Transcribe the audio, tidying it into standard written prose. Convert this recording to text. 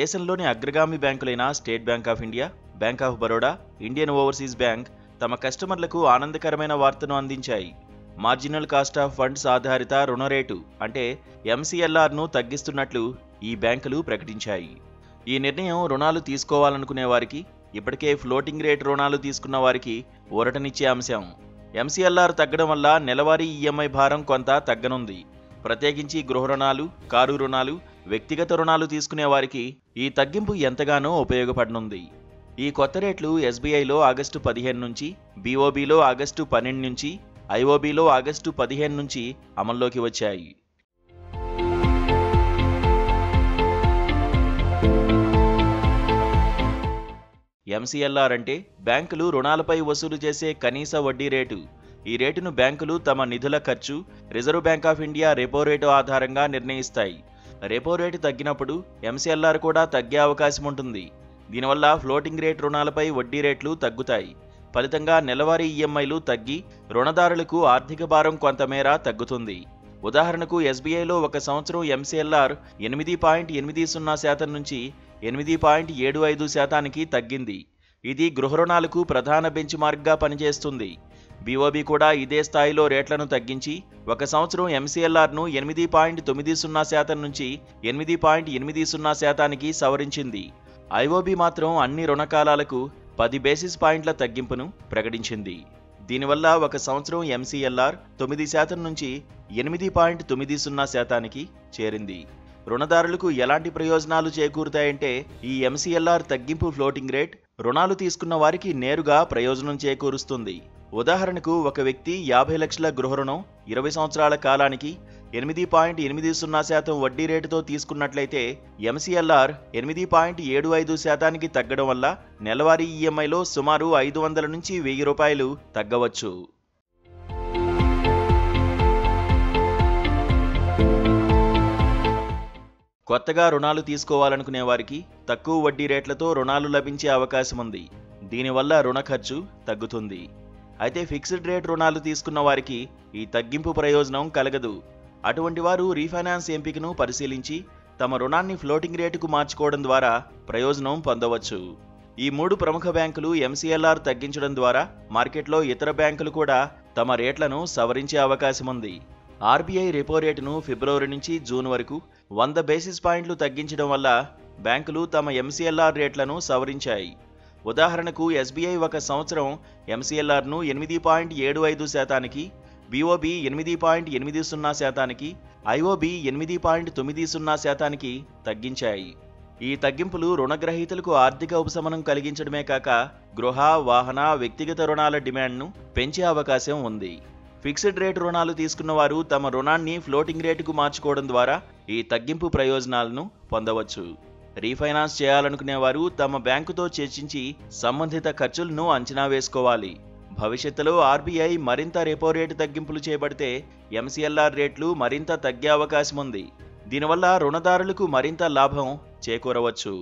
దేశంలోని అగ్రగామి బ్యాంకులైన State Bank of India, Bank of Baroda, Indian Overseas Bank తమ కస్టమర్లకు ఆనందకరమైన వార్తను అందించాయి. మార్జినల్ కాస్ట్ ఆఫ్ ఫండ్స్ ఆధారిత రుణ రేటు అంటే MCLRను తగ్గిస్తున్నట్లు ఈ బ్యాంకులు ప్రకటించాయి. ఈ నిర్ణయం రుణాలు తీసుకోవాలనుకునే వారికి, ఇప్పటికే ఫ్లోటింగ్ రేట్ రుణాలు తీసుకున్న వారికి ఊరటనిచ్చే అంశం. MCLR తగ్గడం వల్ల నెలవారీ EMI భారం కొంత తగ్గనుంది. ప్రత్యేకించి గృహ రుణాలు, కారు రుణాలు, వ్యక్తిగత రుణాలు తీసుకునే వారికి ఈ తగ్గింపు ఎంతగానో ఉపయోగపడనుంది. ఈ కొత్త రేట్లు SBIలో ఆగస్టు 15 నుంచి, BOBలో ఆగస్టు 12 నుంచి, IOBలో ఆగస్టు 15 నుంచి అమల్లోకి వచ్చాయి. MCLR అంటే బ్యాంకులు రుణాలపై వసూలు చేసే కనీస వడ్డీ రేటు. ఈ రేటును బ్యాంకులు తమ నిధుల ఖర్చు, reserve bank of India repo rate ఆధారంగా నిర్ణయిస్తాయి. రెపో రేటు తగ్గినప్పుడు MCLR కూడా తగ్గే అవకాశం ఉంటుంది. దీనివల్ల ఫ్లోటింగ్ రేట్ రుణాలపై వడ్డీ రేట్లు తగ్గుతాయి. ఫలితంగా నెలవారీ EMIలు తగ్గి రుణదారులకు ఆర్థిక భారం కొంతమేర తగ్గుతుంది. ఉదాహరణకు SBIలో ఒక సంవత్సరం MCLR 8.80% నుంచి 8.75% తగ్గింది. ఇది గృహ రుణాలకు ప్రధాన బెంచ్ మార్క్గా పనిచేస్తుంది. BOB కూడా ఇదే స్థాయిలో రేట్లను తగ్గించి ఒక సంవత్సరం MCLRను 8.90% నుంచి 8.80%కి సవరించింది. IOB మాత్రం అన్ని రుణకాలాలకు 10 బేసిస్ పాయింట్ల తగ్గింపును ప్రకటించింది. దీనివల్ల ఒక సంవత్సరం MCLR 9% నుంచి 8.90%కి చేరింది. రుణదారులకు ఎలాంటి ప్రయోజనాలు చేకూరుతాయంటే ఈ MCLR తగ్గింపు ఫ్లోటింగ్ రేట్ రుణాలు తీసుకున్న వారికి నేరుగా ప్రయోజనం చేకూరుస్తుంది. ఉదాహరణకు ఒక వ్యక్తి 50 లక్షల గృహ రుణం 20 సంవత్సరాల కాలానికి 8.80% వడ్డీ రేటుతో తీసుకున్నట్లయితే MCLR 8.75%కి తగ్గడం వల్ల నెలవారీ EMIలో సుమారు 500 నుంచి 1000 రూపాయలు తగ్గవచ్చు. కొత్తగా రుణాలు తీసుకోవాలనుకునే వారికి తక్కువ వడ్డీ రేట్లతో రుణాలు లభించే అవకాశం ఉంది. దీనివల్ల రుణ ఖర్చు తగ్గుతుంది. అయితే ఫిక్స్డ్ రేట్ రుణాలు తీసుకున్న వారికి ఈ తగ్గింపు ప్రయోజనం కలగదు. అటువంటి వారు రీఫైనాన్స్ ఎంపికను పరిశీలించి తమ రుణాన్ని ఫ్లోటింగ్ రేటుకు మార్చుకోవడం ద్వారా ప్రయోజనం పొందవచ్చు. ఈ 3 ప్రముఖ బ్యాంకులు MCLR తగ్గించడం ద్వారా మార్కెట్లో ఇతర బ్యాంకులు కూడా తమ రేట్లను సవరించే అవకాశం ఉంది. RBI రెపో రేటును ఫిబ్రవరి నుంచి జూన్ వరకు 100 బేసిస్ పాయింట్లు తగ్గించడం వల్ల బ్యాంకులు తమ MCLR రేట్లను సవరించాయి. ఉదాహరణకు SBI ఒక సంవత్సరం MCLRను 8.75%కి, BOB 8.80%కి, IOB 8.90%కి తగ్గించాయి. ఈ తగ్గింపులు రుణగ్రహీతలకు ఆర్థిక ఉపశమనం కలిగించడమే కాక గృహ, వాహన, వ్యక్తిగత రుణాల డిమాండ్ను పెంచే అవకాశం ఉంది. ఫిక్స్డ్ రేటు రుణాలు తీసుకున్న వారు తమ రుణాన్ని ఫ్లోటింగ్ రేటుకు మార్చుకోవడం ద్వారా ఈ తగ్గింపు ప్రయోజనాలను పొందవచ్చు. రీఫైనాన్స్ చేయాలనుకునేవారు తమ బ్యాంకుతో చర్చించి సంబంధిత ఖర్చులను అంచనా వేసుకోవాలి. భవిష్యత్తులో RBI మరింత రెపో రేటు తగ్గింపులు చేపడితే MCLR రేట్లు మరింత తగ్గే అవకాశం ఉంది. దీనివల్ల రుణదారులకు మరింత లాభం చేకూరవచ్చు.